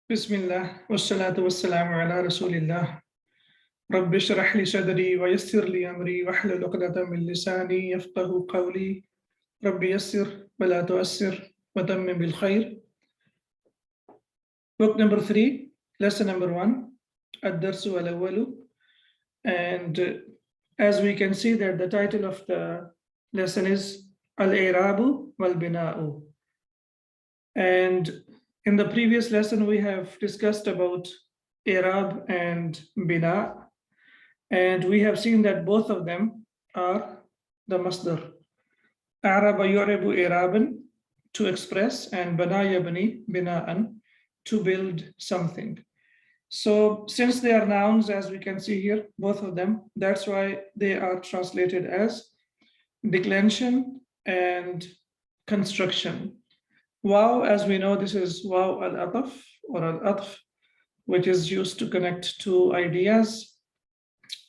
Bismillah, wassalatu wassalamu ala rasulillah. Rabbi shrah li sadri wa yassir li amri wahlul 'uqdatam min lisani yafqahu qawli. Rabbi yassir wa la tu'assir wa tammim bil khair. Book number 3, lesson number 1, Ad-Darsu al-Awwalu. And as we can see that the title of the lesson is Al-I'rabu wal-Bina'u. And in the previous lesson, we have discussed about I'rab and Bina, and we have seen that both of them are the masdar. Araba yu'rabu i'raban, to express, and bana yabni bina'an, to build something. So since they are nouns, as we can see here, both of them, that's why they are translated as declension and construction. Waw, as we know, this is waw al-ataf or al-atf, which is used to connect two ideas.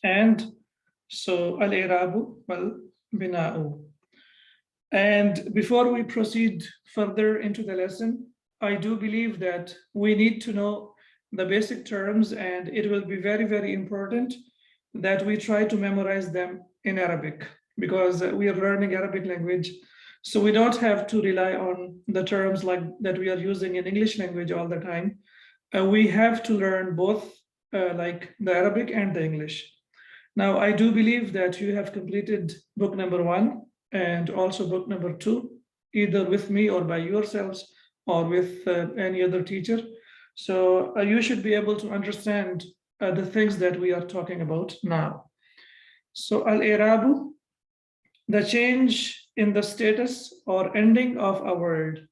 And so al-i'rabu wal-bina'u. And before we proceed further into the lesson, I do believe that we need to know the basic terms, and it will be very, very important that we try to memorize them in Arabic, because we are learning Arabic language. So we don't have to rely on the terms like that we are using in English language all the time. We have to learn both like the Arabic and the English. Now, I do believe that you have completed book number 1 and also book number 2, either with me or by yourselves or with any other teacher. So you should be able to understand the things that we are talking about now. So al-i'rabu, the change in the status or ending of a word.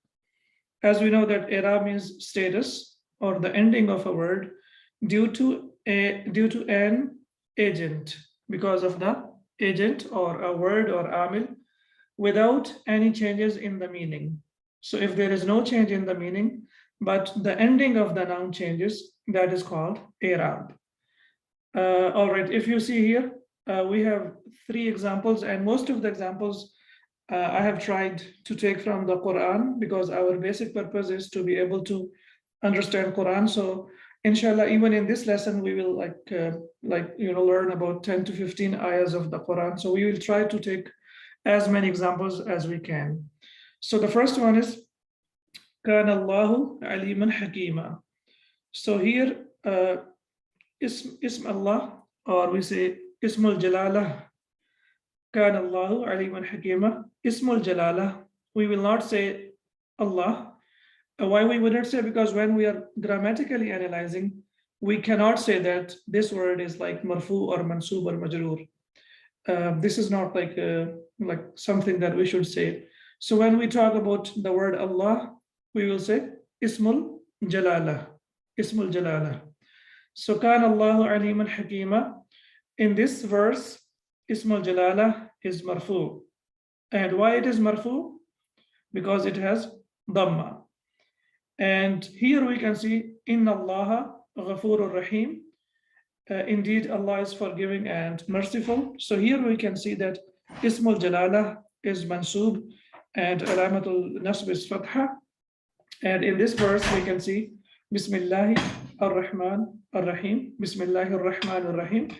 As we know that i'rab means status or the ending of a word due to an agent, because of the agent or a word or amil, without any changes in the meaning. So if there is no change in the meaning, but the ending of the noun changes, that is called i'rab. All right, if you see here, we have 3 examples, and most of the examples I have tried to take from the Quran, because our basic purpose is to be able to understand Quran. So inshallah, even in this lesson, we will learn about 10 to 15 ayahs of the Quran. So we will try to take as many examples as we can. So the first one is Kana Allahu aliman hakima. So here ism Allah, or we say Ismul Jalalah, Kana Allahu aliman hakima. Ismul Jalalah, we will not say Allah. Why we wouldn't say? Because when we are grammatically analyzing, we cannot say that this word is like marfu or mansub or majroor. This is not like something that we should say. So when we talk about the word Allah, we will say Ismul Jalalah, Ismul Jalalah. So Kana Allahu aliman hakima. In this verse, Ismul Jalalah is marfu. And why it is marfu? Because it has dhamma. And here we can see Inna Allaha ghafurur rahim. Indeed, Allah is forgiving and merciful. So here we can see that Ismul Jalalah is mansub and alamatul nasb is fatha. And in this verse we can see Bismillah ar-Rahman ar-Rahim. Bismillah ar-Rahman ar-Rahim.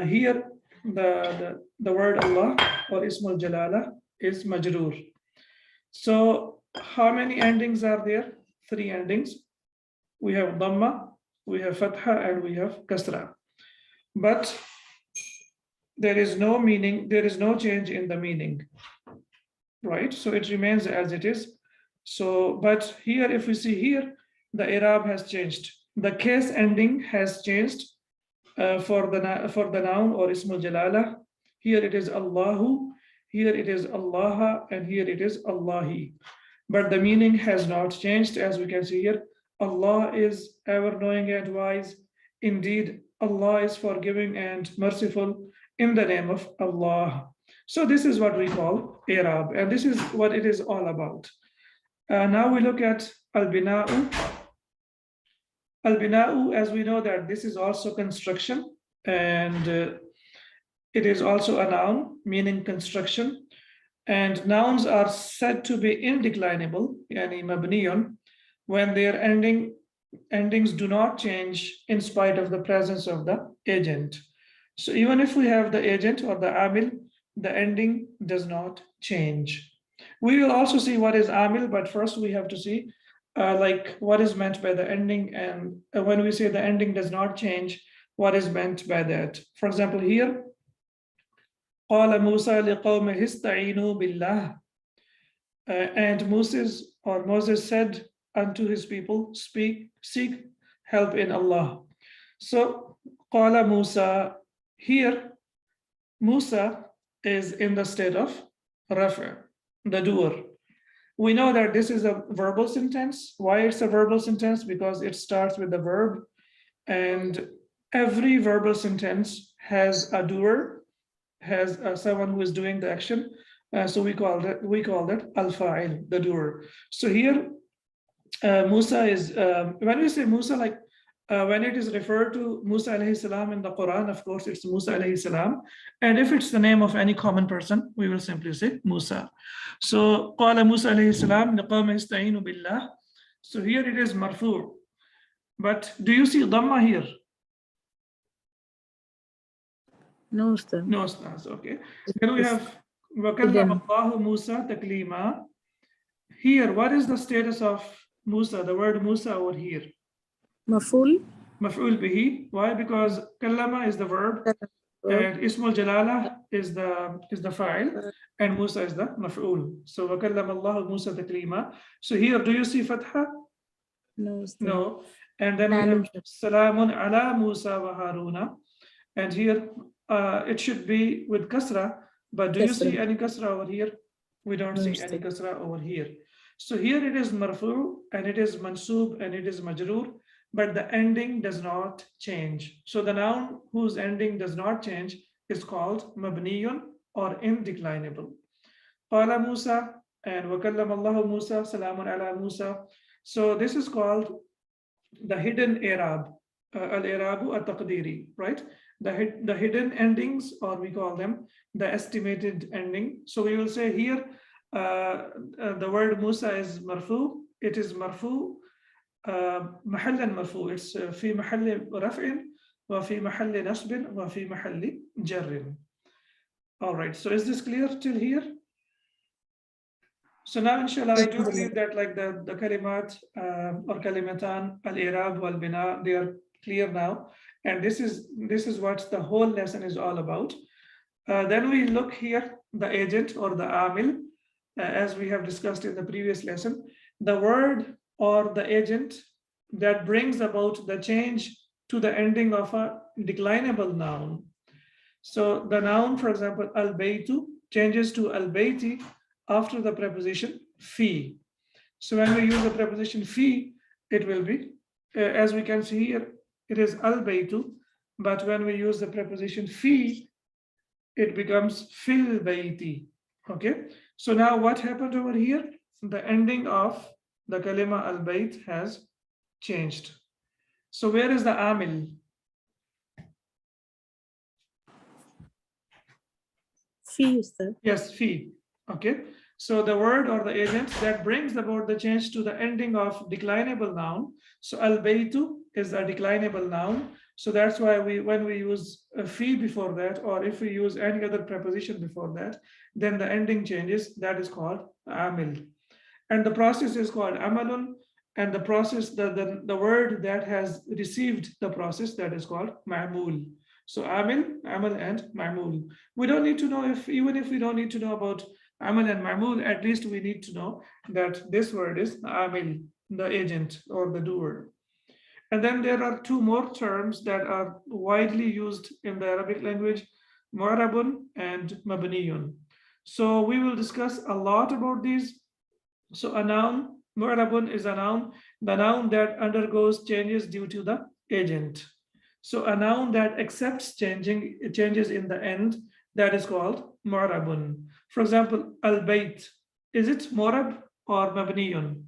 Here the word Allah or Ismul Jalalah is majroor. So how many endings are there? 3 endings. We have dhamma, we have fatha, and we have kasra. But there is no meaning, there is no change in the meaning, right? So it remains as it is. So, but here, if we see here, the i'rab has changed. The case ending has changed for the noun or Ismul Jalalah. Here it is Allahu, here it is Allah, and here it is Allahi. But the meaning has not changed, as we can see here. Allah is ever knowing and wise. Indeed, Allah is forgiving and merciful, in the name of Allah. So this is what we call i'rab, and this is what it is all about. Now we look at al-bina'u. Al-bina'u, as we know that this is also construction, and it is also a noun meaning construction. And nouns are said to be indeclinable, yani mabniyun, when their ending endings do not change in spite of the presence of the agent. So even if we have the agent or the amil, the ending does not change. We will also see what is amil, but first we have to see like what is meant by the ending, and when we say the ending does not change, what is meant by that. For example, here, قال موسى لقومه استعينوا بالله. And Moses said unto his people, seek help in Allah. So قال Musa, here Musa is in the state of rafa, the doer. We know that this is a verbal sentence. Why it's a verbal sentence? Because it starts with the verb, and every verbal sentence has a doer, has someone who is doing the action. So we call that al-fa'il, the doer. So here, Musa is, when we say Musa, like when it is referred to Musa alayhi salam in the Quran, of course, it's Musa alayhi salam. And if it's the name of any common person, we will simply say Musa. So, قال Musa alayhi salam لقوم استعينوا بالله. So here it is marfu. But do you see Dhamma here? No, Ustad. No, Ustaz, okay. Then we have وَكَلَّمَ اللَّهُ مُوسَى تَكْلِيمًا. Here, what is the status of Musa, the word Musa over here? Maful. Maf'ul bihi. Why? Because kallama is the verb, and Ismul Jalala is the fa'il, and Musa is the maf'ul. So وَكَلَّمَ اللَّهُ مُوسَى تَكْلِيمًا. So here, do you see fatha? No, Ustad. No. And then we have Salamun ala Musa wa Haruna. And here, it should be with kasra, but do you see any kasra over here? We don't see any kasra over here. So here it is marfu, and it is mansub, and it is majroor, but the ending does not change. So the noun whose ending does not change is called mabniyun, or indeclinable. Qala Musa and وَكَلَّمَ اللَّهُ Musa, salamun ala Musa. So this is called the hidden i'rab, al-i'rabu at-taqdiri, right? The hidden endings, or we call them the estimated ending. So we will say here, the word Musa is marfu. It is marfu, mahallan marfu. It's fi mahalli raf'in, wa fi mahalli nasbin, wa fi mahalli jarrin. All right. So is this clear till here? So now, inshallah, I do believe that like the kalimat or kalimatan, al-i'rab wal bina, they are clear now. And this is what the whole lesson is all about. Then we look here, the agent or the amil, as we have discussed in the previous lesson, the word or the agent that brings about the change to the ending of a declinable noun. So the noun, for example, al-baytu, changes to al-bayti after the preposition fi. So when we use the preposition fi, it will be, as we can see here, it is al-baytu, but when we use the preposition fi, it becomes fil bayti. Okay, so now what happened over here? The ending of the kalima al-bayt has changed. So where is the amil? Fi, Ustad. Yes, fi. Okay, so the word or the agent that brings about the change to the ending of declinable noun. So al-baytu is a declinable noun. So that's why when we use a fi before that, or if we use any other preposition before that, then the ending changes. That is called amil. And the process is called amalun. And the process, the word that has received the process, that is called ma'mul. So amil, amal, and ma'mul. We don't need to know even if we don't need to know about amal and ma'mul, at least we need to know that this word is amil, the agent or the doer. And then there are two more terms that are widely used in the Arabic language, mu'rabun and mabniyun. So we will discuss a lot about these. So a noun, mu'rabun is a noun, the noun that undergoes changes due to the agent. So a noun that accepts changes in the end, that is called mu'rabun. For example, al-bayt, is it mu'rab or mabniyun?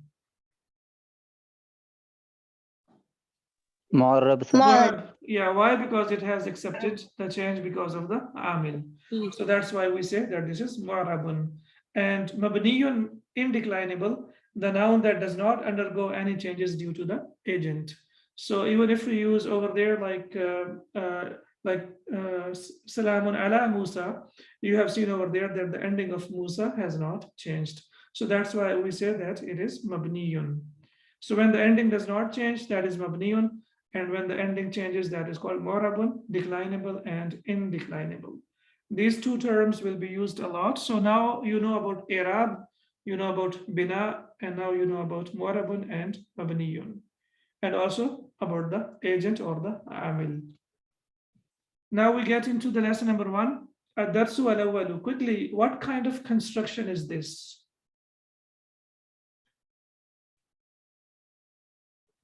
Mu'arrab. Yeah, why? Because it has accepted the change because of the amil. So that's why we say that this is mu'rabun. And mabniyun, indeclinable, the noun that does not undergo any changes due to the agent. So even if we use over there like Salamun ala Musa, you have seen over there that the ending of Musa has not changed. So that's why we say that it is Mabniyun. So when the ending does not change, that is Mabniyun. And when the ending changes, that is called Morabun, declinable and indeclinable. These two terms will be used a lot. So now you know about Arab, you know about Bina, and now you know about Morabun and Mabniyun. And also about the agent or the Amil. Now we get into the lesson number 1. Ad-darsu al-awwalu. Quickly, what kind of construction is this?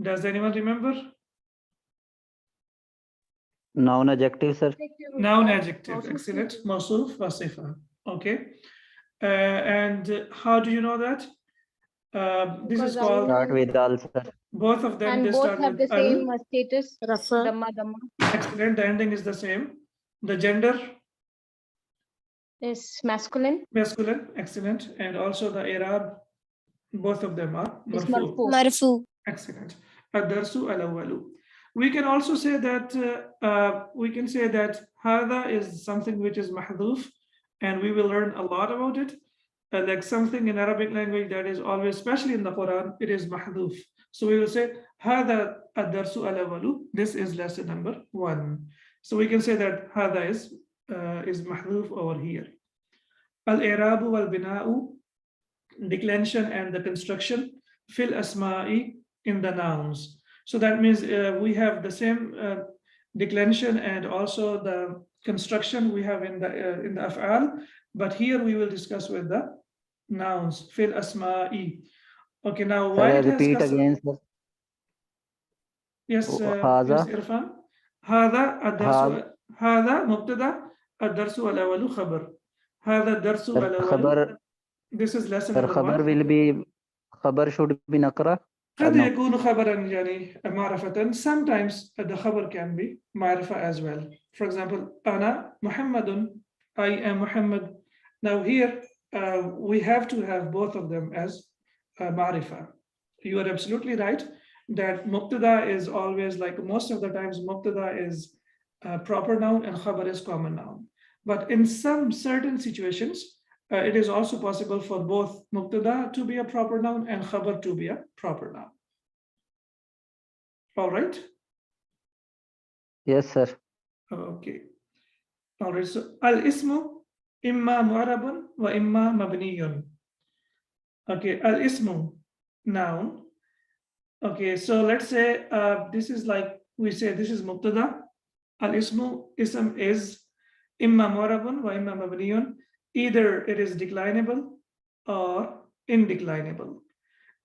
Does anyone remember? Noun adjective, sir. Noun adjective, excellent. Mawsuf wa sifa. Okay. And how do you know that? This is called, Start with al, sir. both of them, And they both start have the with al. same status. Rafa. Dhamma Excellent, the ending is the same. The gender, is masculine. masculine, excellent. And also the Arab, both of them are Is marfu. marfu. Marfu. Excellent. Ad-darsu al-awwalu. We can also say that hada is something which is mahdhuf, and we will learn a lot about it. Like something in Arabic language that is always, especially in the Quran, it is mahdhuf. So we will say hada ad-darsu al-awwalu. This is lesson number 1. So we can say that hada is mahdhuf over here. Al-i'rabu wal-bina'u, declension and the construction, fil asma'i, in the nouns. So that means we have the same declension and also the construction we have in the af'al, but here we will discuss with the nouns, fil asma'i. Okay, now why Sir, it has repeat kasra? again, sir. Yes, Hadha. yes, Irfan. هذا مبتدا الدرس الأول خبر. هذا الدرس Sir, الأول. khabar, This is lesson sir, number khabar 1. will be, khabar should be nakra. قد No. يكون خبرا يعني معرفة. Sometimes the خبر can be معرفة as well. For example, أنا محمد. I am Muhammad. Now here we have to have both of them as معرفة. You are absolutely right that mubtada is always, like most of the times, mubtada is a proper noun and khabar is common noun. But in some certain situations, it is also possible for both mubtada to be a proper noun and khabar to be a proper noun. All right? Yes, sir. Okay. All right. So al-ismu imma mu'arabun wa imma mabniyun. Okay. Al-ismu, noun. Okay. So let's say this is like, we say this is mubtada. Al-ismu, ism is imma mu'arabun wa imma mabniyun. Either it is declinable or indeclinable.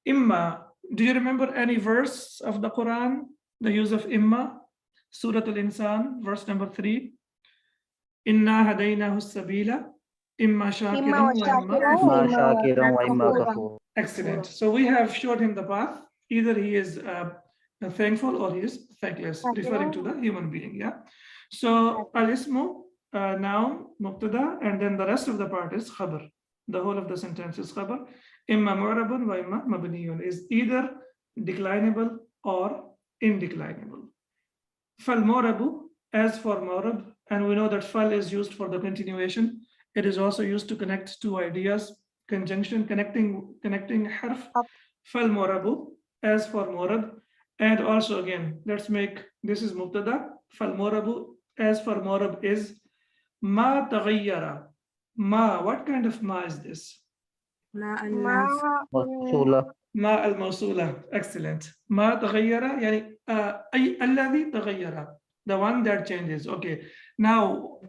Imma, do you remember any verse of the Quran, the use of imma? Surah Al-Insan, verse number 3. Inna hadaynahu sabila, imma shakiran wa imma. Ma shakiran wa imma kafur. Excellent. So we have showed him the path. Either he is thankful or he is thankless, referring to the human being. Yeah. So al-ismu, noun, mubtada, and then the rest of the part is khabar. The whole of the sentence is khabar. Imma mu'rabun wa imma mabniyun, is either declinable or indeclinable. Fal mu'rabu, as for mu'rab, and we know that fal is used for the continuation. It is also used to connect two ideas, conjunction, connecting harf. Fal mu'rabu, as for mu'rab. And also again, let's make, this is mubtada. Fal mu'rabu, as for mu'rab, is ma taghayyara. Ma, what kind of ma is this? Ma al-naf. Mawsula. ما الموصولة. Excellent. ما تغير يعني أي الذي تغير, the one that changes. Okay. Now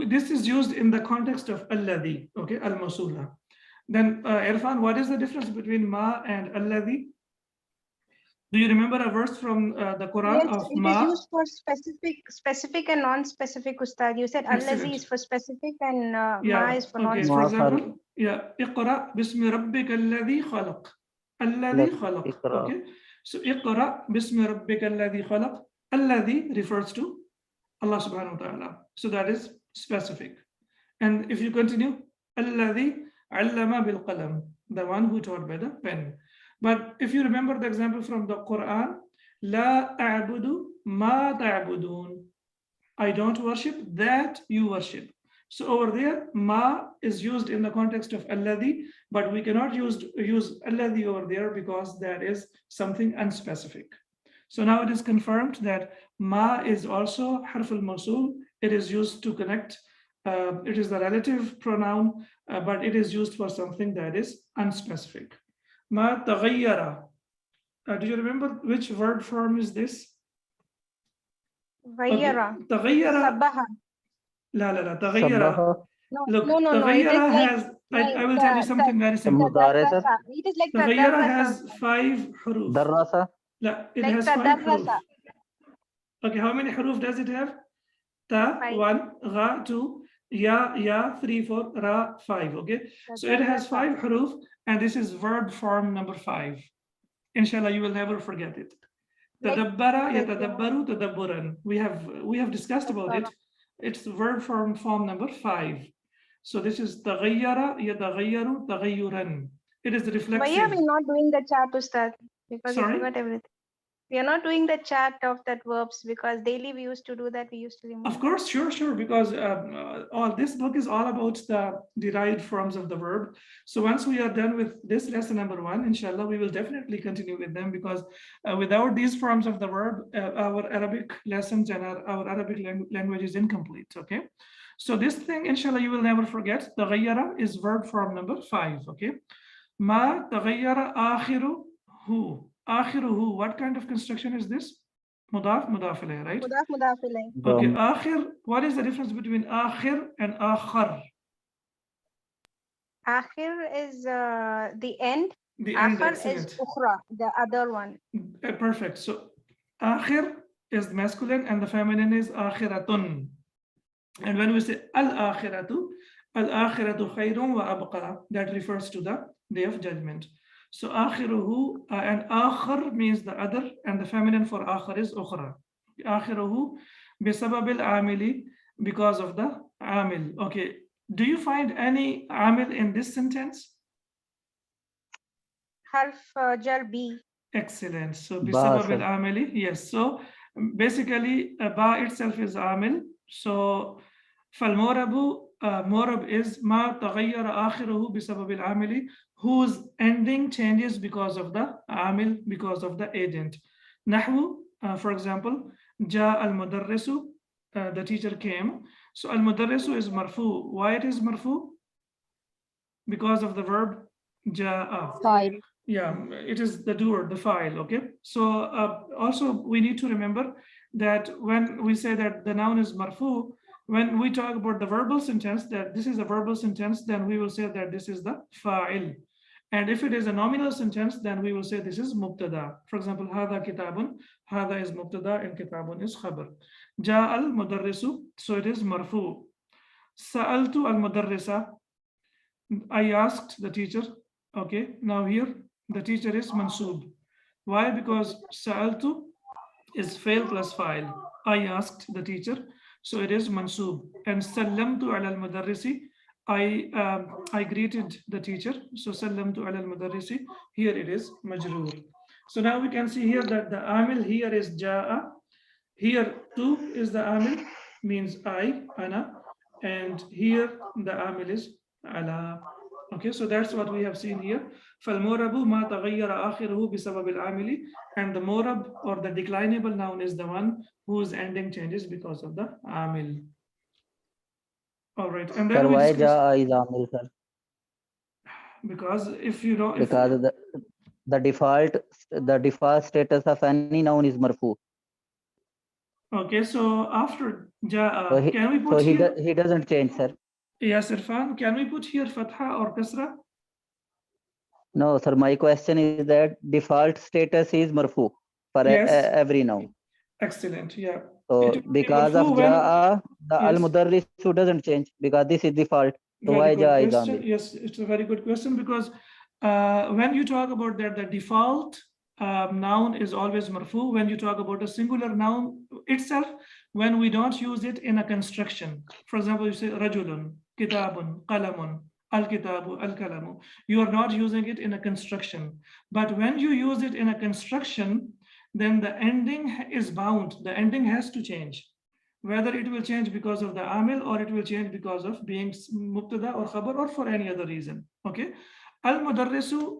this is used in the context of الذي. Okay, الموصولة. Then Irfan, what is the difference between ma and الذي? Do you remember a verse from the Quran Yes, of it ma? is used for specific and non-specific, Ustad. You said Excellent. allazi is for specific and ma Yeah. is for Okay. non-specific. For example, yeah. اقرأ باسم ربك الذي خلق. الذي خلق. اقرأ. Okay. So اقرأ باسم ربك الذي خلق. الذي refers to Allah subhanahu wa ta'ala. So that is specific. And if you continue, الذي علم بالقلم, the one who taught by the pen. But if you remember the example from the Quran, La a'budu ma ta'budun. I don't worship that you worship. So over there, ma is used in the context of alladhi, but we cannot use alladhi over there because that is something unspecific. So now it is confirmed that ma is also harf al-mawsul. It is used to connect. It is the relative pronoun, but it is used for something that is unspecific. Ma taghayyara. Do you remember which verb form is this? Ghayyara. تغير Sabaha. لا تغير. Sabaha. Look, No. It تغير is like has, I will tell you something very simple. Mudarasa. It is like تغير tadarrasa. has 5 حروف. Darrasa. لا, it Like has 5 حروف. tadarrasa. Okay, how many حروف does it have? Ta, 5. 1, Gha, 2, Ya, 3, 4, Ra, 5. Okay, so it has 5 حروف, and this is verb form number 5. Inshallah, you will never forget it. Tadabbara, yatadabbaru, tadabburan. We have discussed about it. It's verb form number 5. So this is taghayyara, yataghayyaru, taghayyuran. It is the reflexive. Why are we not doing the chart, Ustad? Because we Sorry? forgot everything. We are not doing the chart of that verbs because daily we used to do that. We used to remove. Of course, sure, because all this book is all about the derived forms of the verb. So once we are done with this lesson number 1, inshallah, we will definitely continue with them, because without these forms of the verb, our Arabic lessons and our Arabic language is incomplete. Okay, so this thing, inshallah, you will never forget. Taghayyara is verb form number 5. Okay, ma taghayyara akhiruhu. Akhiruhu, what kind of construction is this? Mudaf, mudaf ilayh, right? Mudaf ilayh. Okay, akhir, what is the difference between akhir and akhar? Akhir is the end. The end, Akhar is excellent. ukhra, the other one. Perfect. So akhir is masculine and the feminine is akhiratun. And when we say al-akhiratu khayrun wa abqa, that refers to the day of judgment. So akhiruhu and akhar means the other, and the feminine for akhar is ukhra. Akhiruhu bisababil amili, because of the amil. Okay, do you find any amil in this sentence? Harf jar B. Excellent. So bisababil amili, yes. So basically ba itself is amil. So falmorabu, morab is ma taghayyara akhiruhu bisababil amili, whose ending changes because of the amil, because of the agent. Nahwu, for example, ja al-mudarrisu, the teacher came. So al-mudarrisu is marfu. Why it is marfu? Because of the verb ja'a. File. Yeah, it is the doer, the file. Okay. So also we need to remember that when we say that the noun is marfu, when we talk about the verbal sentence, that this is a verbal sentence, then we will say that this is the fa'il. And if it is a nominal sentence, then we will say this is mubtada. For example, hada kitabun, hada is mubtada and kitabun is khabar. Ja al mudarrisu, so it is marfu. Sa'altu al mudarrisa, I asked the teacher. Okay, now here the teacher is mansub. Why? Because sa'altu is fail plus fa'il. I asked the teacher, so it is mansub. And sallamtu ala al mudarrisi, I greeted the teacher, so sallamtu ala al-mudarrisi, here it is majroor. So now we can see here that the amil here is ja'a, here tu is the amil, means I, ana, and here the amil is ala. Okay, so that's what we have seen here. فَالْمُورَبُ مَا تَغَيَّرَ آخِرُهُ بِسَبَبِ الْعَامِلِ, and the morab or the declinable noun is the one whose ending changes because of the amil. All right, and then we why discussed, ja is amil, sir? because if you don't, Because the default status of any noun is marfu. okay, so after ja'a, So can we put here? he doesn't change, sir. Yes, Irfan, can we put here fatha or kasra? No, sir. My question is that default status is marfu for Yes. every noun. Excellent, yeah. So It will be because of marfu when- ja'a, the Yes. al-mudarrisu doesn't change because this is default. So why Very good ja'a is question. amil? Yes, it's a very good question, because when you talk about that, the default noun is always marfu. When you talk about a singular noun itself, when we don't use it in a construction. For example, you say rajulun, kitabun, qalamun, al-kitabu, al-kalamu. You are not using it in a construction. But when you use it in a construction, then the ending is bound. The ending has to change. Whether it will change because of the amil or it will change because of being mubtada or khabar or for any other reason. Okay. Al-mudarrisu,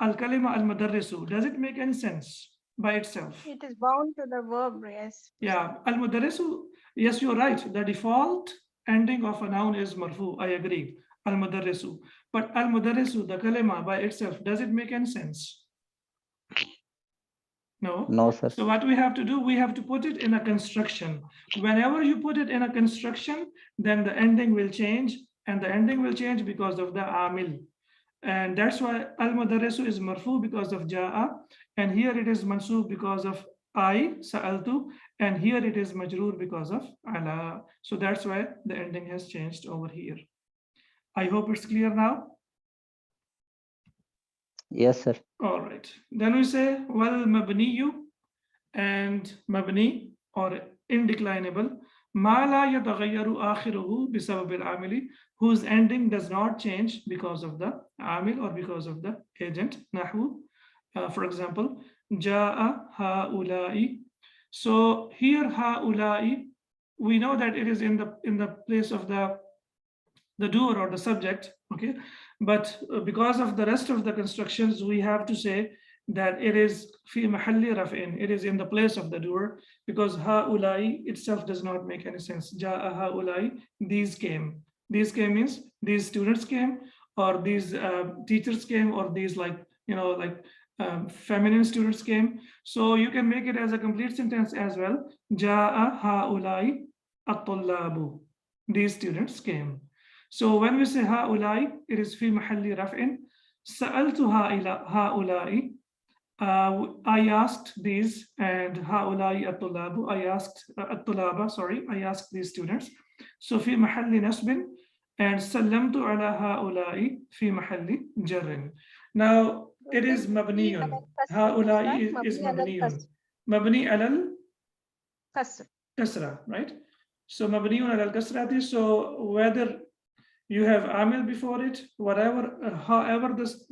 al-kalima al-mudarrisu. Does it make any sense by itself? It is bound to the verb, yes. Yeah, al-mudarrisu, yes, you're right. The default ending of a noun is marfu. I agree. Al-mudarrisu. But al-mudarrisu, the kalima by itself, does it make any sense? No. No, sir. So what we have to do, we have to put it in a construction. Whenever you put it in a construction, then the ending will change, and the ending will change because of the amil. And that's why al-mudarrisu is marfu because of ja'a, and here it is mansub because of I, sa'altu, and here it is majroor because of ala. So that's why the ending has changed over here. I hope it's clear now. Yes, sir. All right. Then we say wal mabniyu, and mabni or indeclinable, ma la yataghayyaru akhiruhu bisabab al-amili, whose ending does not change because of the amil or because of the agent. Nahwu, for example, jaa haula'i. So here haula'i, we know that it is in the place of the doer or the subject. Okay, but because of the rest of the constructions, we have to say that it is fi mahalli raf'in, it is in the place of the doer, because haulai itself does not make any sense. Jaa haulai, these came. These came means these students came, or these teachers came, or these feminine students came. So you can make it as a complete sentence as well. Jaa haulai at-tullabu, these students came. So when we say haulai, it is fi mahalli raf'in. Sa'altu haulai, I asked these, and haulai at-tullabu, I asked at-tullaba, sorry, I asked these students. So fi mahalli nasbin, and sallamtu ala haulai fi mahalli jarrin. Now it is mabniyun. Haulai is mabniyun. Mabni alal kasra, right? So mabniyun alal kasrati. So whether you have amil before it, whatever, however this,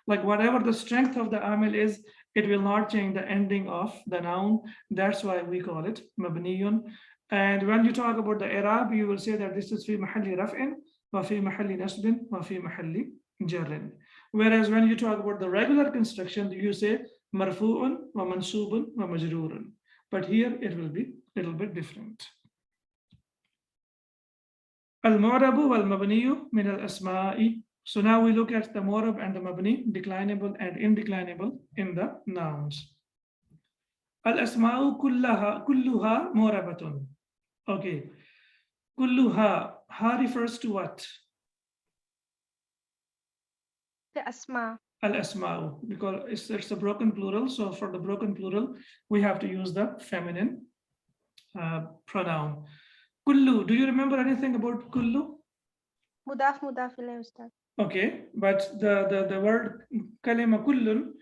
whatever the strength of the amil is, it will not change the ending of the noun. That's why we call it mabniyun. And when you talk about the i'rab, you will say that this is fi mahalli raf'in, wa fi mahalli nasbin, wa fi mahalli jarrin. Whereas when you talk about the regular construction, you say marfu'un wa mansubun wa majrurun. But here it will be a little bit different. Al-mu'rabu wal-mabniyu min al-asma'i. So now we look at the mu'rab and the mabni, declinable and indeclinable in the nouns. Al-asma'u kulluha mu'rabatun. Okay. Kulluha, ha refers to what? The asma. Al-asma'u, because it's a broken plural. So for the broken plural, we have to use the feminine pronoun. Kullu, do you remember anything about kullu? Mudaf ilayhi, Ustad. Okay, but the word kalima kullun,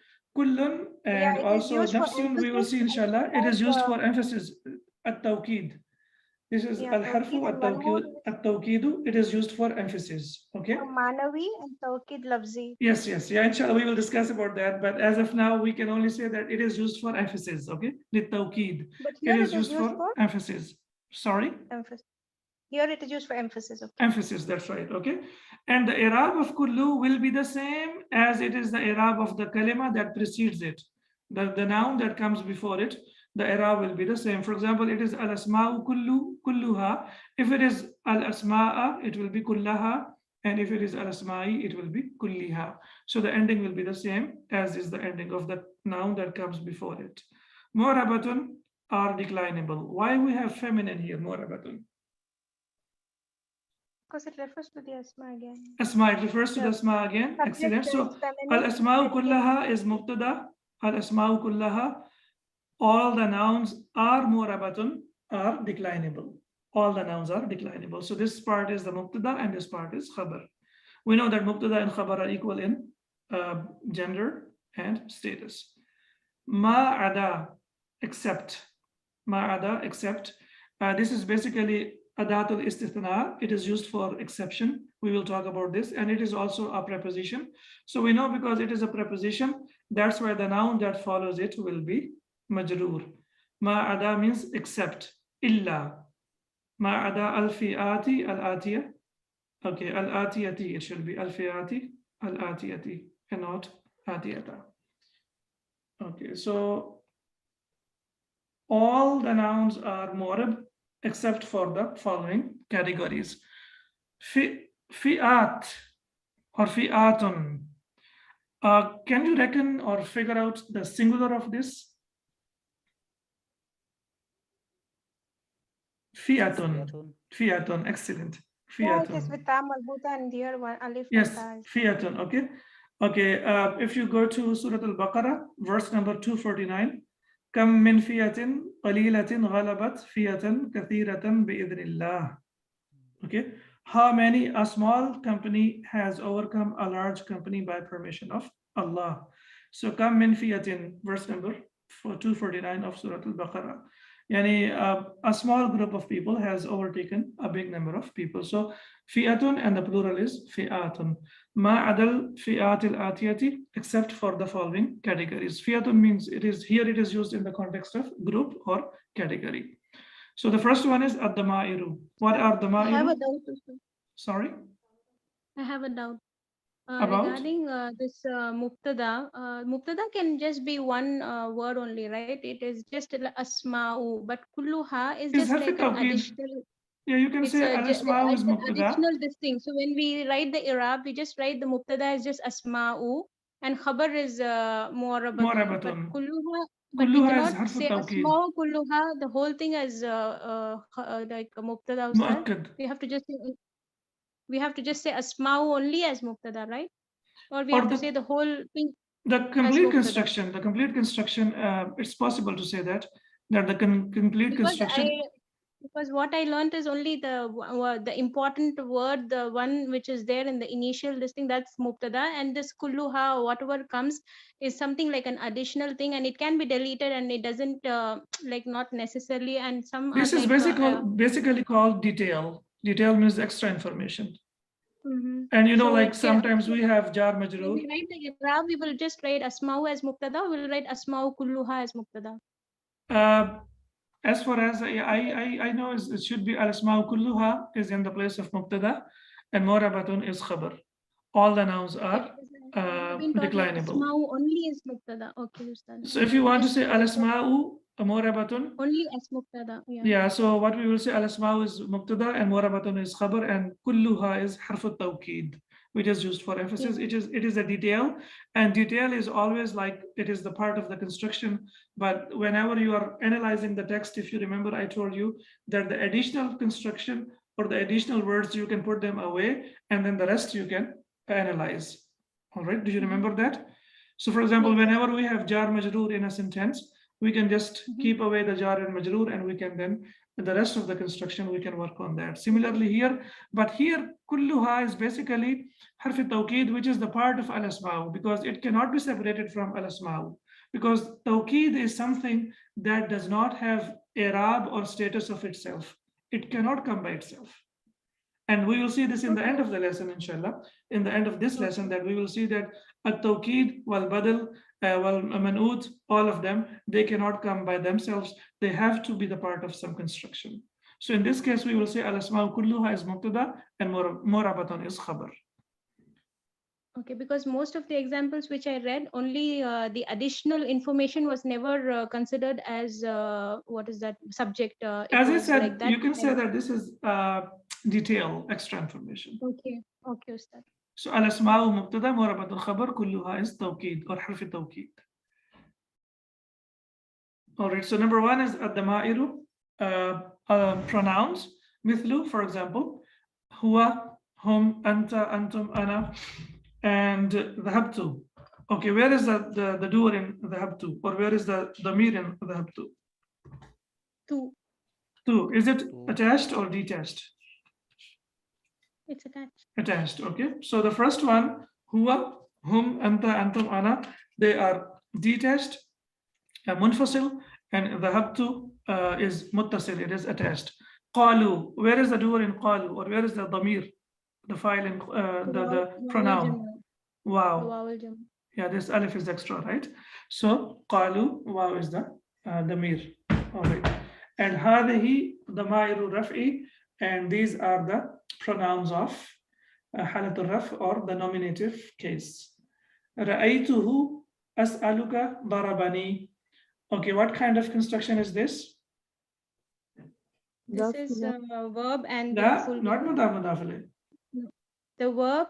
and it is also used for nafsun, we will see inshallah, it is used for emphasis, at-tawqid. This is al-harfu at-tawqidu, it is used for emphasis. Okay. Manawi and tawqid lafzi. Yes, yeah, inshallah we will discuss about that, but as of now we can only say that it is used for emphasis. Okay, lit-tawqid, it is used for emphasis. Sorry? Emphasis. Here it is used for emphasis. Okay. Emphasis, that's right. Okay. And the i'rab of kullu will be the same as it is the i'rab of the kalima that precedes it. The noun that comes before it, the i'rab will be the same. For example, it is al-asma'u kulluha. If it is al-asma'a, it will be kullaha. And if it is al-asma'i, it will be kulliha. So the ending will be the same as is the ending of the noun that comes before it. Mu'rabatun are declinable. Why we have feminine here, mu'rabatun? Because it refers to the asma again. Asma, it refers to the asma again. Excellent. So al-asma'u kullaha is mubtada. Al-asma'u kullaha, all the nouns are mu'rabatun, are declinable. All the nouns are declinable. So this part is the mubtada and this part is khabar. We know that mubtada and khabar are equal in gender and status. Ma'ada, except. Ma'ada, except. This is basically adatul istithna. It is used for exception. We will talk about this, and it is also a preposition. So we know because it is a preposition, that's why the noun that follows it will be majroor. Ma ada means except. Illa. Ma ada al-fi'ati al-atiyah. Okay, al-atiyati, it should be al-fi'ati al-atiyati and not atiyata. Okay, so all the nouns are mu'rab except for the following categories. Fi'at or fi'atun. Can you reckon or figure out the singular of this? Fi'atun. Fi'atun, excellent. Yeah, it is Fi'atun. with ta marbuta and here one alif. Yes, and ta is- fi'atun, okay. Okay, if you go to Surah Al-Baqarah, verse number 249, Kam min fi'atin qalilatin ghalabat fi'atan kathiratan bi'idhnillah. Okay, how many a small company has overcome a large company by permission of Allah. So Kam min fi'atin, verse number 249 of Surah Al-Baqarah. Yani, a small group of people has overtaken a big number of people. So fi'atun and the plural is fi'atun. Ma adal fi'atil atiyati, except for the following categories. Fi'atun means it is used in the context of group or category. So the first one is ad-dama'iru. What are I have a dama'iru? doubt. Also. Sorry? I have a doubt. About? Regarding this mubtada, mubtada can just be one word only, right? It is just asma'u, but kulluha is Is just like an tawqid. additional. Yeah, you can It's say a al-asma'u is mubtada. additional this thing. So when we write the Arab, we just write the mubtada as just asma'u, and khabar is mu'rabatun. But Mu'rabatun. kulluha, but we Kulluha is cannot harfu say tawqid. asma'u kulluha the whole thing as like a mubtada. Ustad. Mu'akkad. We have to just say asma'u only as mubtada, right? Or we Or have to the- say the whole thing. The complete mubtada. construction, it's possible to say that the complete construction. Because what I learned is only the important word, the one which is there in the initial listing, that's mubtada, and this kulluha or whatever comes is something like an additional thing, and it can be deleted, and it doesn't like not necessarily, and some This are is like, basically called detail. Detail means extra information. Mhm. And you know, So like it can- sometimes we have jar when majroor. we write the Arab, we will just write asma'u as mubtada, we'll write asma'u kulluha as mubtada. As far as I know, it should be al-asma'u kulluha is in the place of mubtada, and mu'rabatun is khabar. All the nouns are declinable. Asma'u only is mubtada. Okay, Ustad. So if you want to say al-asma'u mu'rabatun, only as mubtada. yeah, so what we will say al-asma'u is mubtada and mu'rabatun is khabar, and kulluha is harfu tawqid, which is used for emphasis. Yeah. It is a detail, and detail is always like it is the part of the construction. But whenever you are analyzing the text, if you remember, I told you that the additional construction or the additional words, you can put them away, and then the rest you can analyze. All right, do you remember that? So for example, whenever we have jar majroor in a sentence, we can just keep away the jar and majroor, and we can then the rest of the construction we can work on that. Similarly here, but here kulluha is basically harf tawqid, which is the part of al-asma'u, because it cannot be separated from al-asma'u, because tawqid is something that does not have i'rab or status of itself. It cannot come by itself. And we will see this in the end of the lesson, inshallah. In the end of this lesson, that we will see that at-tawqid, wal-badal, wal-man'ud, all of them, they cannot come by themselves. They have to be the part of some construction. So in this case, we will say al-asma'u kulluha is mubtada and mu'rabatun is khabar. Okay, because most of the examples which I read, only the additional information was never considered as what is that subject? As I said, like that. you can say that this is detail, extra information. Okay, okay, Ustad. So al-asma'u mubtada, mu'rabatun khabar, kulluha is tawqid or harf tawqid. All right, so number one is ad-dama'iru, pronouns. Mithlu, for example, huwa, hum, anta, antum, ana, and dhahabtu. Okay, where is the doer in dhahabtu, or where is the damir in dhahabtu? Tu. Is it attached or detached? It's attached. Attached. Okay. So the first one, huwa, hum, anta, antum, ana, they are detached, munfasil, and dhahabtu is muttasil. It is attached. qalu. Where is the doer in qalu, or where is the damir, the file in the pronoun? Wow. Vowel jam. Yeah, this alif is extra, right? So qalu, wow is the damir. All right. And hadhihi damairu raf'i, and these are the pronouns of halatul raf, or the nominative case. Ra'aytuhu as'aluka darabani. Okay, what kind of construction is this? This is a verb and the La, maf'ul not bihi. mudaf alayh. The verb,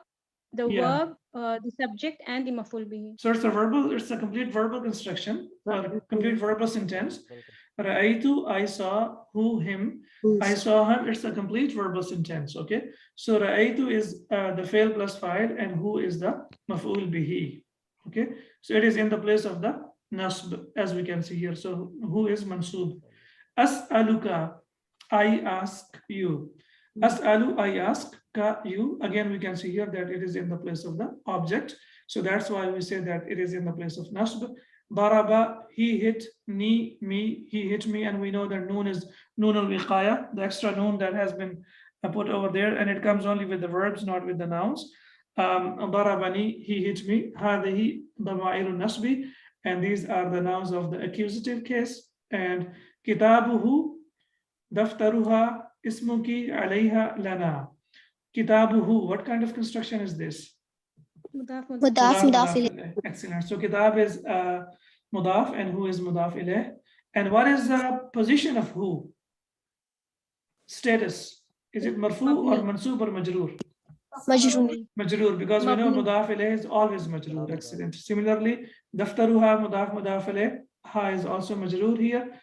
Yeah. the subject, and the maf'ul bihi. So it's a complete verbal construction, or complete verbal sentence. Ra'aytu, I saw, who, him. I saw him, it's a complete verbal sentence, okay? So ra'aytu is the fail plus fa'il, and who is the maf'ul bihi, okay? So it is in the place of the nasb, as we can see here. So who is mansub? As'aluka, I ask you. As'alu, I ask, ka, you. Again, we can see here that it is in the place of the object. So that's why we say that it is in the place of nasb. Daraba, he hit, me, he hit me, and we know that noon is noon al-wiqaya, the extra noon that has been put over there, and it comes only with the verbs, not with the nouns. Darabani, he hit me. Hadihi dama'irun nasbi, and these are the nouns of the accusative case. And kitabuhu, daftaruha, ismuki alayha lana. Kitabuhu, what kind of construction is this? Mudaf, Mudaf ilayh. Excellent. So kitab is mudaf, and who is mudaf ilayh. And what is the position of who? Status. Is it marfu or mansub or majroor? Majroor. Majroor, because we know Mabni. mudaf ilayh is always majroor. Excellent. Similarly, daftaruha mudaf ilayh. Ha is also majroor here.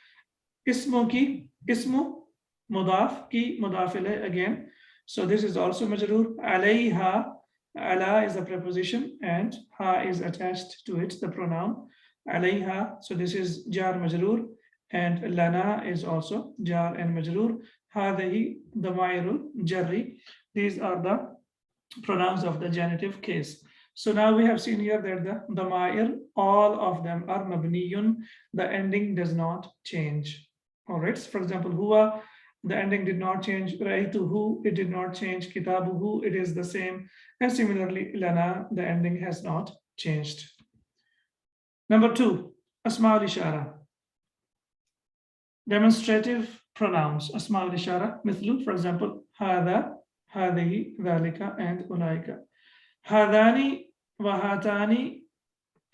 Ismu ki, ismu mudaf, ki mudaf ilayh again. So this is also majroor. Alayha, ala is a preposition, and ha is attached to it, the pronoun alayha. So this is jar majroor, and lana is also jar and majroor. Hadihi damairul jarri. These are the pronouns of the genitive case. So now we have seen here that the damair, all of them are mabniyun. The ending does not change. All right. For example, huwa, the ending did not change. Ra'aytuhu, it did not change. Kitabuhu, it is the same. And similarly, lana, the ending has not changed. Number 2, asma al-ishara. Demonstrative pronouns. Asma al-ishara, mithlu, for example, hadha, hadhihi, dhalika, and ulaika. Hadani wa hatani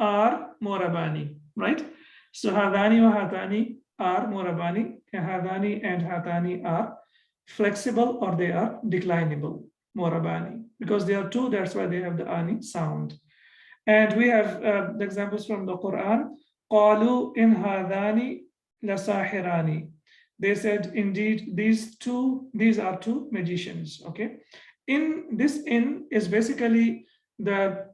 are morabani, right? So hadani wa hatani are morabani, hadani and hatani are flexible, or they are declinable, morabani, because they are two, that's why they have the ani sound. And we have the examples from the Quran. Qalu in hadani lasahirani. They said, indeed, these are two magicians. Okay. In is basically the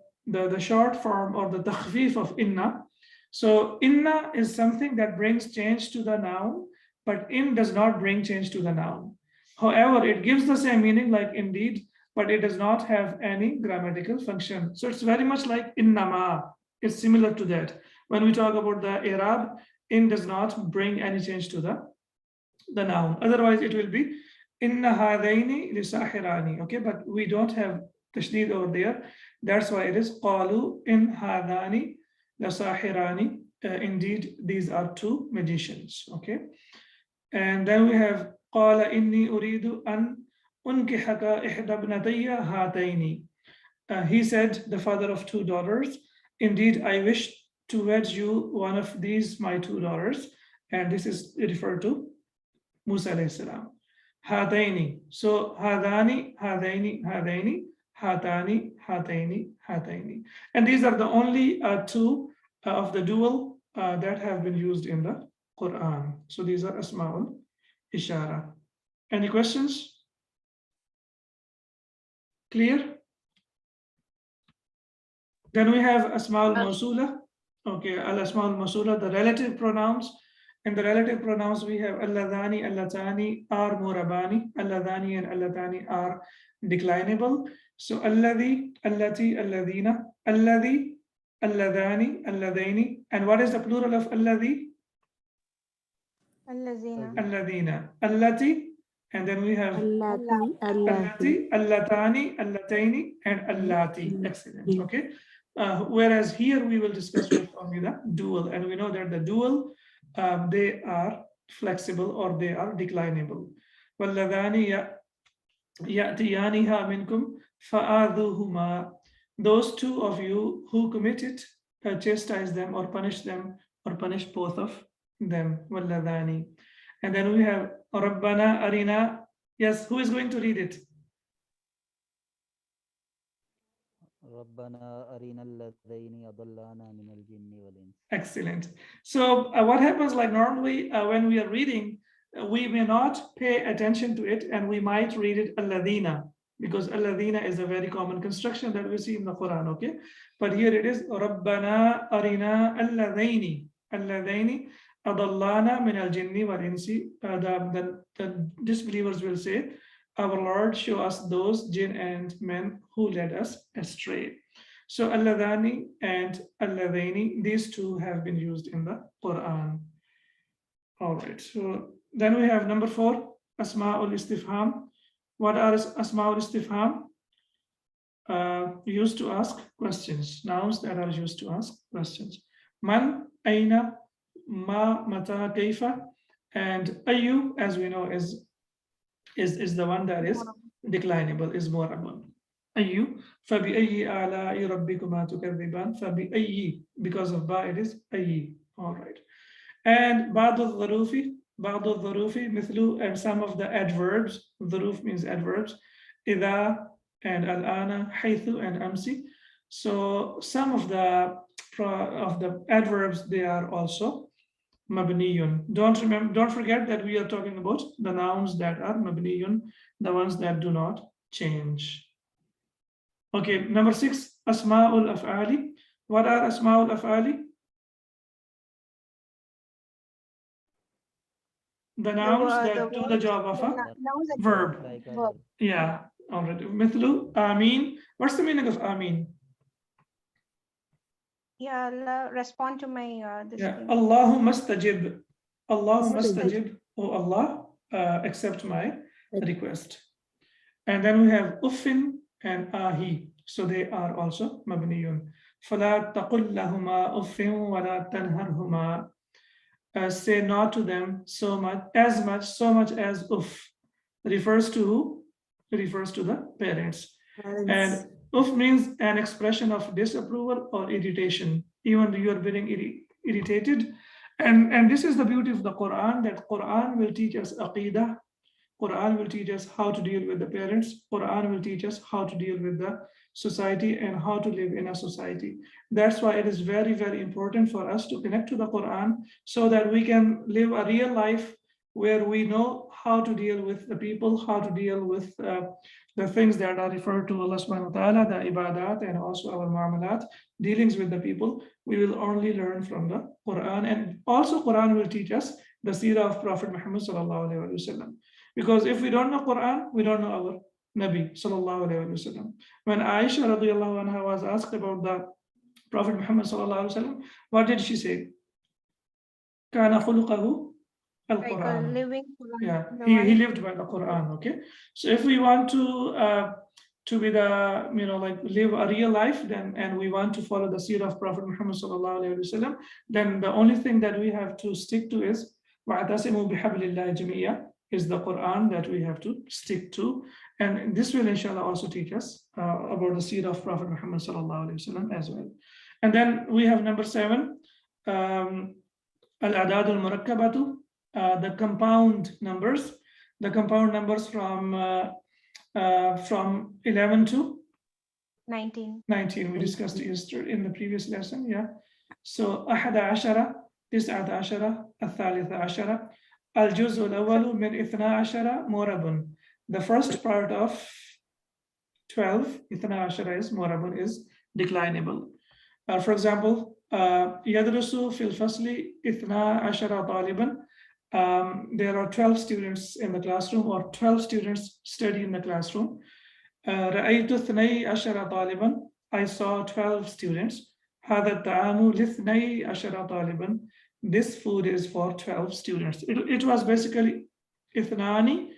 short form, or the takhfif of inna. So inna is something that brings change to the noun, but in does not bring change to the noun. However, it gives the same meaning like indeed, but it does not have any grammatical function. So it's very much like innama. It's similar to that. When we talk about the i'rab, in does not bring any change to the noun. Otherwise, it will be inna hadaini lisahirani. Okay, but we don't have tashdid over there. That's why it is qalu in hadani lasahirani. Indeed, these are two magicians. Okay, and then we have qala inni uridu an unkihaka ihda ibnatayya hataini. He said, the father of two daughters, indeed, I wish to wed you one of these, my two daughters. And this is referred to Musa alayhi salam. Hataini. So hadani, hadaini, hadaini, hatani, hataini, hataini. And these are the only two of the dual that have been used in the Quran. So these are asma'ul ishara. Any questions? Clear? Then we have asma'ul mawsula. Okay, al-asma'ul mawsula, the relative pronouns. In the relative pronouns, we have alladhani, allatani are morabani. Alladhani and allatani are declinable. So alladhi, allati, alladhina, alladhi, alladhani, alladaini. And what is the plural of alladhi? Allazina. Alladhina. Allati, And then we have Allati, allati, allatani, allataini, and allati. Excellent. Okay. Whereas here we will discuss with only the dual, and we know that the dual, they are flexible or they are declinable. Walladhani ya'tiyaniha minkum fa'adhuhuma. Those two of you who commit it, chastise them or punish both of them. Walladhani. And then we have Rabbana Arina. Yes, who is going to read it? ربنا أرنا الذين أضلانا من الجن والإنس. Excellent. So what happens, like normally when we are reading, we may not pay attention to it and we might read it alladhina, because alladhina is a very common construction that we see in the Quran, okay? But here it is Rabbana Arina alladhaini adallana min al-jinni wal insi. The disbelievers will say, our Lord, show us those jinn and men who led us astray. So alladhani and alladhaini, these two have been used in the Quran. All right, so then we have number 4, Asma'ul Istifham. What are Asma'ul Istifham? Used to ask questions, nouns that are used to ask questions. Man, aina, ma, mata, kaifa, and ayu, as we know, is the one that is declinable, is morabun. Ayu, fabi ayyi ala'i rabbikuma tukadhiban, fabi ayyi, because of ba it is ayyi. All right. And ba'du dharufi, mithlu, and some of the adverbs. Dharuf means adverbs. Idha and al-ana, haythu and amsi. So some of the adverbs, they are also mabniyun. Don't forget that we are talking about the nouns that are mabniyun, the ones that do not change. Okay, number 6, asma'ul af'ali. What are asma'ul af'ali? The nouns that do the job of a verb. Like Verb. Yeah, all right. Mithlu, Amin. What's the meaning of Amin? Yeah, Allah, respond to my this Yeah, thing. Allahumma stajib. Allahumma stajib. Oh Allah, accept my request. And then we have uffin and ahi. So they are also mabniyun. فَلَا تَقُلْ لَهُمَا أُفٍّ وَلَا تَنْهَرْهُمَا. Say not to them so much as uff. Refers to who? Refers to the parents. And uff means an expression of disapproval or irritation. Even you are being irritated. And this is the beauty of the Quran, that Quran will teach us aqidah. Quran will teach us how to deal with the parents. Quran will teach us how to deal with the society and how to live in a society. That's why it is very, very important for us to connect to the Quran so that we can live a real life where we know how to deal with the people, how to deal with the things that are referred to Allah subhanahu wa ta'ala, the ibadat, and also our muamalat, dealings with the people. We will only learn from the Quran. And also Quran will teach us the seerah of Prophet Muhammad sallallahu alaihi wasallam. Because if we don't know Quran, we don't know our Nabi sallallahu alaihi wasallam. When Aisha radiyallahu anha was asked about the Prophet Muhammad sallallahu alaihi wasallam, what did she say? Kana khuluqahu Like a al-Quran. living Quran. Yeah, The he one- lived by the Quran. Okay, so if we want to be the, like live a real life, then, and we want to follow the seerah of Prophet Muhammad sallallahu alaihi wasallam, then the only thing that we have to stick to is wa'tasimu bihablillahi jamiyya, is the Quran that we have to stick to. And this will inshallah also teach us about the seerah of Prophet Muhammad sallallahu alaihi wasallam as well. And then we have number 7, al-adad al-murakkabatu, the compound numbers. The compound numbers from 11 to 19. 19. We discussed yesterday in the previous lesson. Yeah. So 11, 19, 13, الجزء الأول من 12 مرب. The first part of 12, 12 is مرب, is declinable. For example, يدرس في الفصل 12 طالبا. There are 12 students in the classroom, or 12 students study in the classroom. رأيت 12 طالبا. I saw 12 students. هذا الطعام ل12 طالبا. This food is for 12 students. It was basically ithnani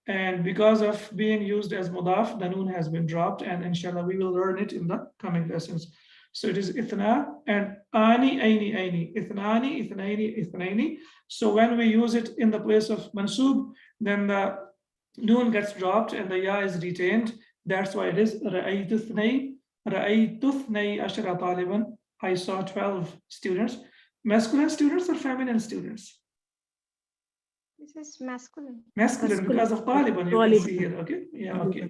And because of being used as mudaf, the noon has been dropped, and inshallah we will learn it in the coming lessons. So it is ithna and ani, aini, aini, ithnani, ithnaini, ithnaini. So when we use it in the place of mansub, then the noon gets dropped and the ya is retained. That's why it is ra'aytu ithnay ashara taliban. I saw 12 students. Masculine students or feminine students? This is masculine. Masculine because of طالبا you can see here. Okay, yeah, okay.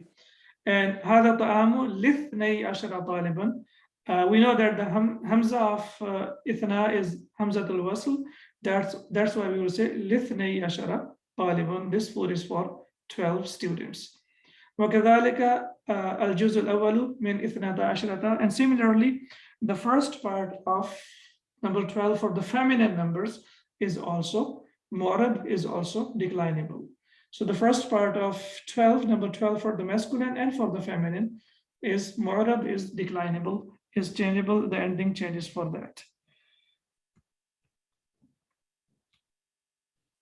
And هذا طعام لاثني عشر طالبا. We know that the hamza of ithna is hamzatul wasl. That's why we will say لاثني عشر طالبا. This food is for 12 students. وكذلك الجزء الأول من 12. And similarly, the first part of number 12 for the feminine numbers is also mu'rab, is also declinable. So the first part of 12, number 12 for the masculine and for the feminine is mu'rab, is declinable, is changeable. The ending changes for that.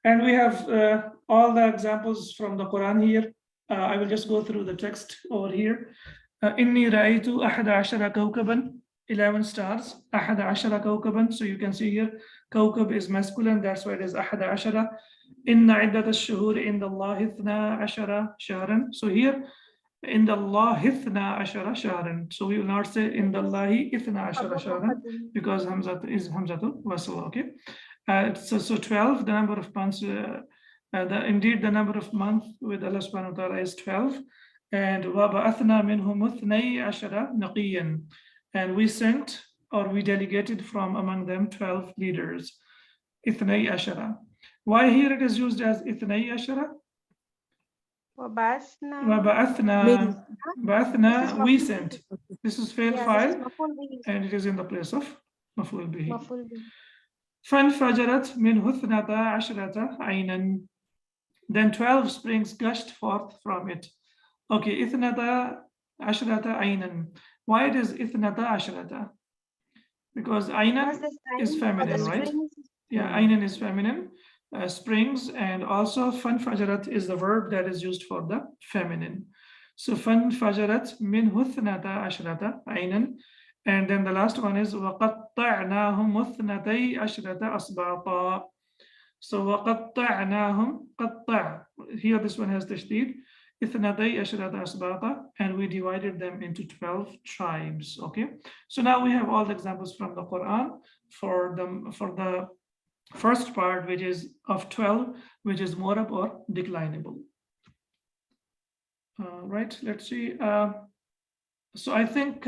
And we have all the examples from the Quran here. I will just go through the text over here. Inni ra'aytu ahada ashara kawkaban, 11 stars, ahada ashara kawkaban. So you can see here, kawkab is masculine, that's why it is ahada ashara. Inna iddat ash-shuhur inda Allah ithna ashara shahran. So here, inda Allah ithna ashara shahran. So we will not say inda Allahi ithna ashara shahran because hamzat is hamzatul wasl. Okay. So 12, the number of months, indeed the number of months with Allah subhanahu wa ta'ala is 12. And وَبَعَثْنَا مِنْهُمُ اثْنَيْ عَشَرَ نَقِيًّا. And we sent or we delegated from among them 12 leaders. اثْنَيْ عَشَرَ. Why here it is used as اثْنَيْ عَشَرَ? وَبَعَثْنَا. بَعَثْنَا, we sent. This is fail file and it is in the place of مفعول به. فَانْفَجَرَتْ مِنْهُ اثْنَتَا عَشْرَةَ عَيْنًا. Then 12 springs gushed forth from it. Okay, ithnata ashrata aynan. Why it is ithnata ashrata? Because aynan is feminine, right? Yeah, aynan is feminine, springs, and also fanfajarat is the verb that is used for the feminine. So fanfajarat min huthnata ashrata aynan. And then the last one is وَقَطَّعْنَاهُمْ مُثْنَتَيْ أَشْرَةَ أَصْبَاطًا. So وَقَطَّعْنَاهُمْ قَطَّعْ. Here this one has tashdid. إِثْنَتَيْ أَشْرَةَ أَصْبَاطًا. And we divided them into 12 tribes. Okay. So now we have all the examples from the Quran for the first part, which is of 12, which is mu'rab or declinable. Right. Let's see. So I think.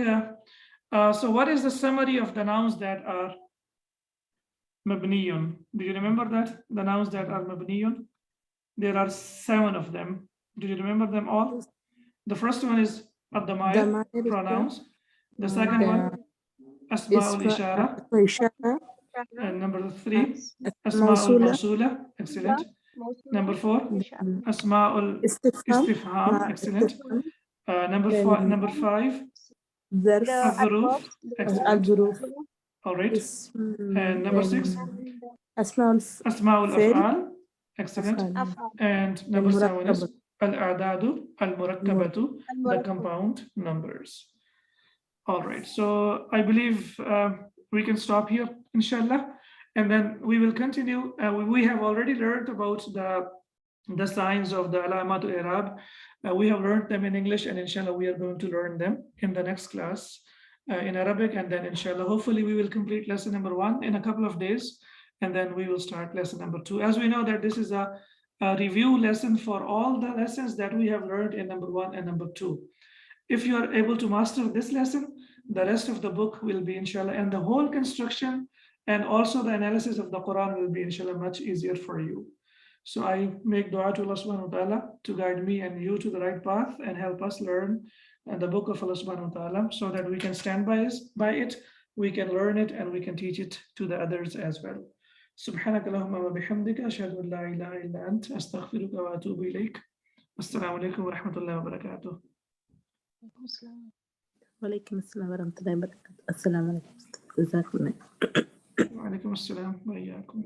So what is the summary of the nouns that are mabniyun? Do you remember that? The nouns that are mabniyun? There are 7 of them. Do you remember them all? The first one is ad-damair, pronouns. The second one, asma'ul ishara. And number 3, asma'ul mawsula. Excellent. Number 4, asma'ul istifham. Excellent. Number 5, الظروف. Excellent. All right. And number 6, أسماء الأفعال. Excellent. And number 7 is الأعداد المركبة, the compound numbers. All right. So I believe we can stop here, inshallah, and then we will continue. We have already learned about the signs of the alamatul i'rab. We have learned them in English, and inshallah we are going to learn them in the next class in Arabic, and then inshallah hopefully we will complete lesson number 1 in a couple of days, and then we will start lesson number 2. As we know that this is a review lesson for all the lessons that we have learned in number 1 and number 2. If you are able to master this lesson, the rest of the book will be inshallah, and the whole construction and also the analysis of the Quran will be inshallah much easier for you. So I make dua to Allah subhanahu wa ta'ala to guide me and you to the right path and help us learn the book of Allah subhanahu wa ta'ala so that we can stand by it, we can learn it, and we can teach it to the others as well. Subhanaka Allahumma wa bihamdika ashhadu an la ilaha illa ant astaghfiruka wa atubu ilayk. Assalamu alaikum wa rahmatullahi wa barakatuh. وعليكم السلام ورحمة الله وبركاته. السلام عليكم. جزاكم الله. وعليكم السلام وإياكم.